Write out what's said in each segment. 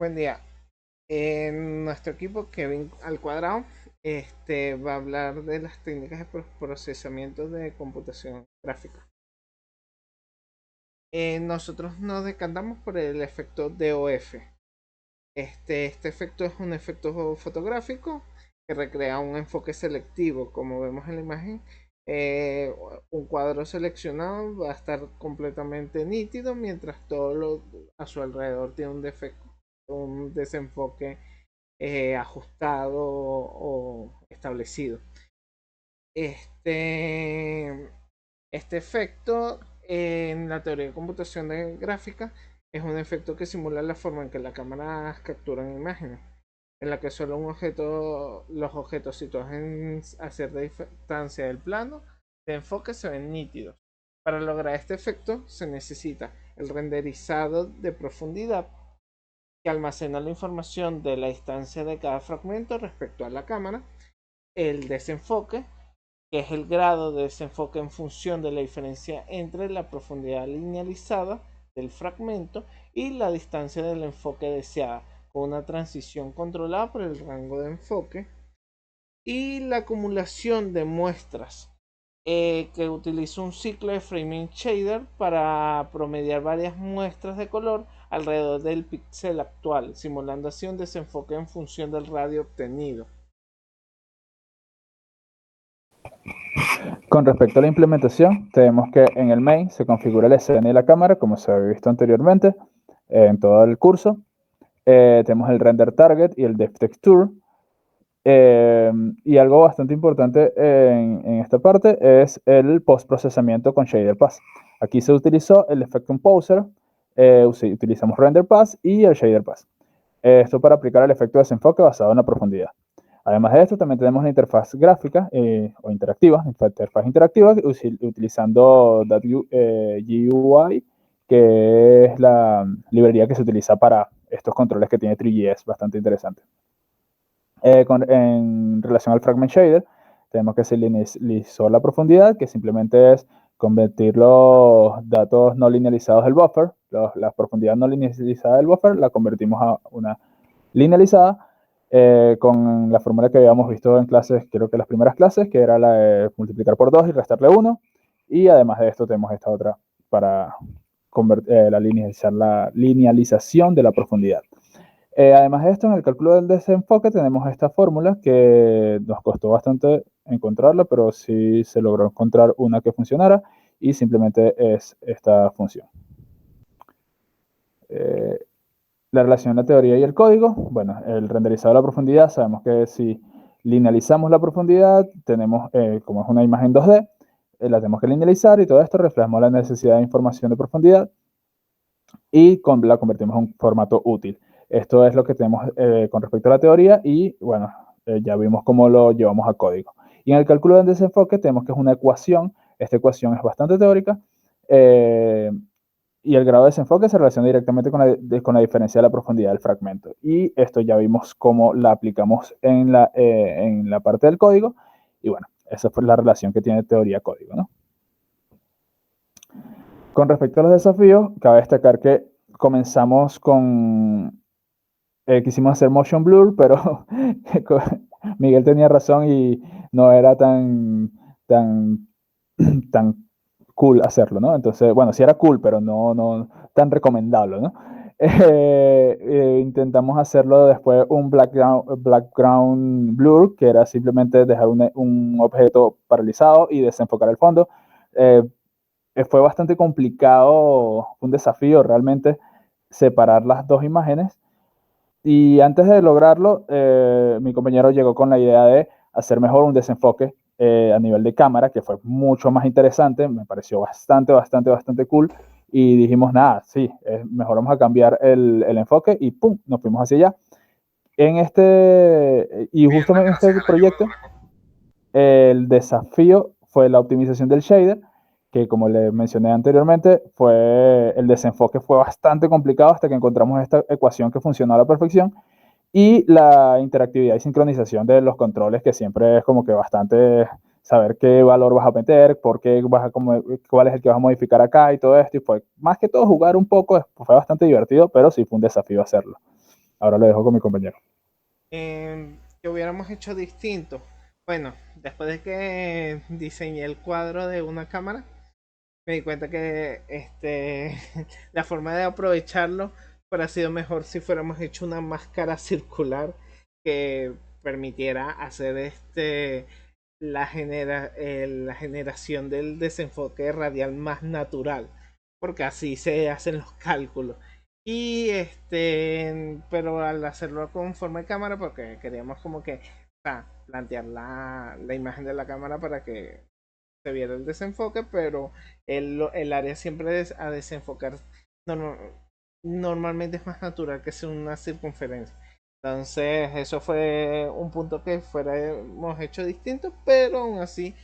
Buen día. En nuestro equipo, Kevin al cuadrado, va a hablar de las técnicas de procesamiento de computación gráfica. Nosotros nos decantamos por el efecto DOF. Este efecto es un efecto fotográfico que recrea un enfoque selectivo. Como vemos en la imagen, eh, un cuadro seleccionado va a estar completamente nítido, mientras todo lo a su alrededor tiene un desenfoque ajustado o establecido. Este, este efecto en la teoría de computación de gráfica es un efecto que simula la forma en que las cámaras capturan imágenes, en la que solo los objetos situados a cierta distancia del plano de enfoque se ven nítidos. Para lograr este efecto se necesita el renderizado de profundidad, que almacena la información de la distancia de cada fragmento respecto a la cámara, el desenfoque, que es el grado de desenfoque en función de la diferencia entre la profundidad linealizada del fragmento y la distancia del enfoque deseada, con una transición controlada por el rango de enfoque, y la acumulación de muestras, que utiliza un ciclo de framing shader para promediar varias muestras de color alrededor del píxel actual, simulando así un desenfoque en función del radio obtenido. Con respecto a la implementación, tenemos que en el main se configura la escena y la cámara, como se había visto anteriormente en todo el curso. Tenemos el render target y el depth texture. Y algo bastante importante en esta parte es el postprocesamiento con shader pass. Aquí se utilizó el Effect Composer, utilizamos render pass y el shader pass. Esto para aplicar el efecto de desenfoque basado en la profundidad. Además de esto, también tenemos la interfaz gráfica o interactiva, interfaz interactiva utilizando GUI, que es la librería que se utiliza para estos controles que tiene 3GS, bastante interesante. En relación al fragment shader, tenemos que se linealizó la profundidad, que simplemente es convertir los datos no linealizados del buffer, la profundidad no linealizada del buffer, la convertimos a una linealizada, con la fórmula que habíamos visto en clases, creo que las primeras clases, que era la de multiplicar por 2 y restarle 1. Y además de esto tenemos esta otra para la linealización de la profundidad. Además de esto, en el cálculo del desenfoque tenemos esta fórmula que nos costó bastante encontrarla, pero sí se logró encontrar una que funcionara y simplemente es esta función. La relación entre la teoría y el código. Bueno, el renderizado de la profundidad, sabemos que si linealizamos la profundidad, tenemos, como es una imagen 2D, la tenemos que linealizar y todo esto reflejamos la necesidad de información de profundidad y la convertimos en un formato útil. Esto es lo que tenemos con respecto a la teoría y bueno, ya vimos cómo lo llevamos a código. Y en el cálculo del desenfoque tenemos que es una ecuación. Esta ecuación es bastante teórica. Y el grado de desenfoque se relaciona directamente con la diferencia de la profundidad del fragmento. Y esto ya vimos cómo la aplicamos en la parte del código. Y bueno, esa fue la relación que tiene teoría-código, ¿no? Con respecto a los desafíos, cabe destacar que comenzamos quisimos hacer motion blur, pero Miguel tenía razón y no era tan, tan cool hacerlo, ¿no? Entonces, bueno, sí era cool, pero no tan recomendable, ¿no? Intentamos hacerlo después un background blur, que era simplemente dejar un objeto paralizado y desenfocar el fondo. Fue bastante complicado, un desafío realmente separar las dos imágenes. Y antes de lograrlo, mi compañero llegó con la idea de hacer mejor un desenfoque a nivel de cámara, que fue mucho más interesante, me pareció bastante cool. Y dijimos, nada, sí, mejor vamos a cambiar el enfoque y ¡pum! Nos fuimos hacia allá. Y justamente en este proyecto, el desafío fue la optimización del shader, que como le mencioné anteriormente, el desenfoque fue bastante complicado hasta que encontramos esta ecuación que funcionó a la perfección, y la interactividad y sincronización de los controles, que siempre es como que bastante saber qué valor vas a meter, cuál es el que vas a modificar acá y todo esto, y fue más que todo jugar un poco, fue bastante divertido, pero sí fue un desafío hacerlo. ahora lo dejo con mi compañero. Que hubiéramos hecho distinto. Bueno, después de que diseñé el cuadro de una cámara, me di cuenta que la forma de aprovecharlo hubiera sido mejor si fuéramos hecho una máscara circular que permitiera hacer la generación del desenfoque radial más natural, porque así se hacen los cálculos. Y pero al hacerlo con forma de cámara, porque queríamos como que, o sea, plantear la imagen de la cámara para que se viera el desenfoque, pero el área siempre a desenfocar normal- normalmente es más natural que sea una circunferencia. Entonces, eso fue un punto que fuéramos hecho distinto, pero aún así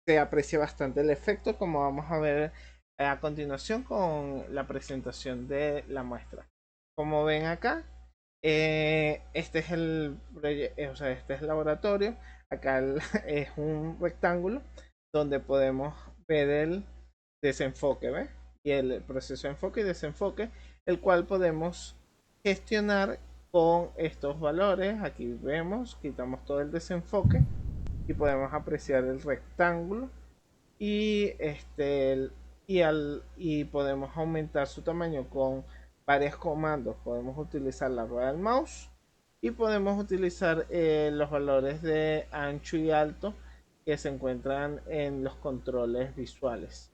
se aprecia bastante el efecto, como vamos a ver a continuación con la presentación de la muestra. Como ven acá, este es o sea, este es el laboratorio. Acá es un rectángulo donde podemos ver el desenfoque, ¿ves? Y el proceso de enfoque y desenfoque, el cual podemos gestionar con estos valores. Aquí vemos, quitamos todo el desenfoque y podemos apreciar el rectángulo y y podemos aumentar su tamaño con varios comandos. Podemos utilizar la rueda del mouse y podemos utilizar los valores de ancho y alto que se encuentran en los controles visuales.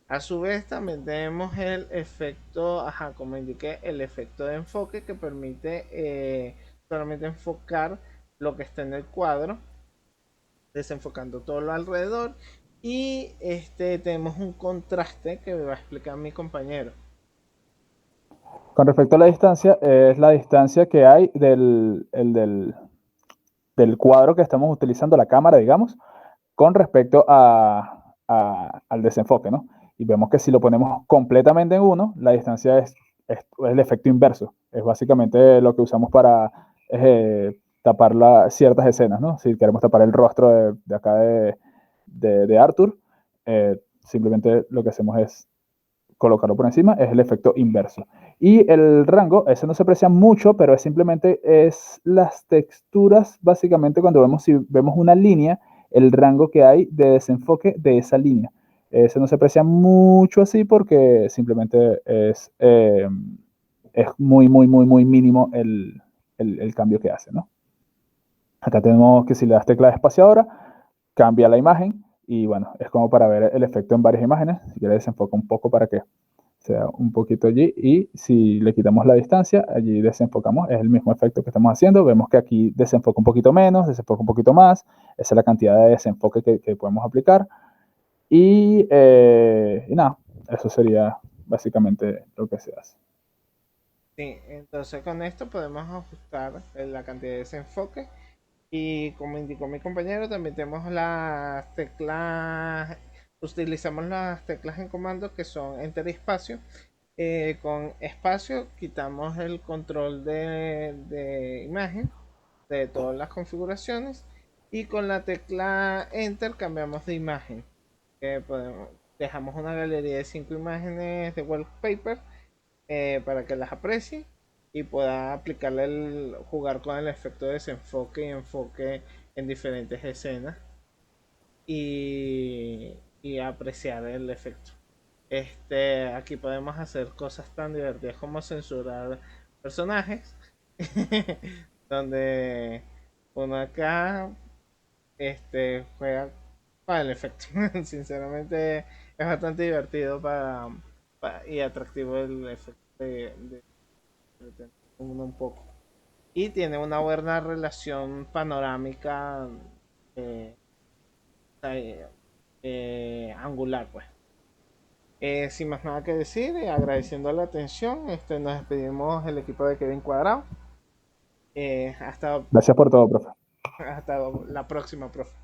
A su vez también tenemos el efecto, ajá, como indiqué, el efecto de enfoque que permite solamente enfocar lo que está en el cuadro, desenfocando todo lo alrededor. Y tenemos un contraste que me va a explicar mi compañero. Con respecto a la distancia, es la distancia que hay del cuadro que estamos utilizando, la cámara, digamos, con respecto al desenfoque, ¿no? Y vemos que si lo ponemos completamente en uno, la distancia es el efecto inverso. Es básicamente lo que usamos para tapar ciertas escenas, ¿no? Si queremos tapar el rostro de acá de Arthur, simplemente lo que hacemos es colocarlo por encima, es el efecto inverso. Y el rango, ese no se aprecia mucho, pero es simplemente es las texturas, básicamente cuando vemos, si vemos una línea, el rango que hay de desenfoque de esa línea. Ese no se aprecia mucho así porque simplemente es muy, muy, muy, muy mínimo el cambio que hace, ¿no? Acá tenemos que si le das tecla espaciadora, cambia la imagen y bueno, es como para ver el efecto en varias imágenes. Si quieres desenfoca un poco para que sea un poquito allí y si le quitamos la distancia, allí desenfocamos, es el mismo efecto que estamos haciendo, vemos que aquí desenfoca un poquito menos, desenfoca un poquito más, esa es la cantidad de desenfoque que podemos aplicar y nada, eso sería básicamente lo que se hace. Sí, entonces con esto podemos ajustar la cantidad de desenfoque. Y como indicó mi compañero, también tenemos las teclas, utilizamos las teclas en comando que son enter y espacio. Con espacio quitamos el control de imagen de todas las configuraciones y con la tecla enter cambiamos de imagen. Dejamos una galería de 5 imágenes de wallpaper para que las aprecie y pueda aplicarle jugar con el efecto de desenfoque y enfoque en diferentes escenas y apreciar el efecto. Aquí podemos hacer cosas tan divertidas como censurar personajes, donde uno acá juega para el efecto. Sinceramente es bastante divertido y atractivo el efecto de uno un poco. Y tiene una buena relación panorámica eh, angular, pues. Sin más nada que decir, agradeciendo la atención, nos despedimos el equipo de Kevin Cuadrado. Hasta, Gracias por todo, profe. hasta la próxima, profe.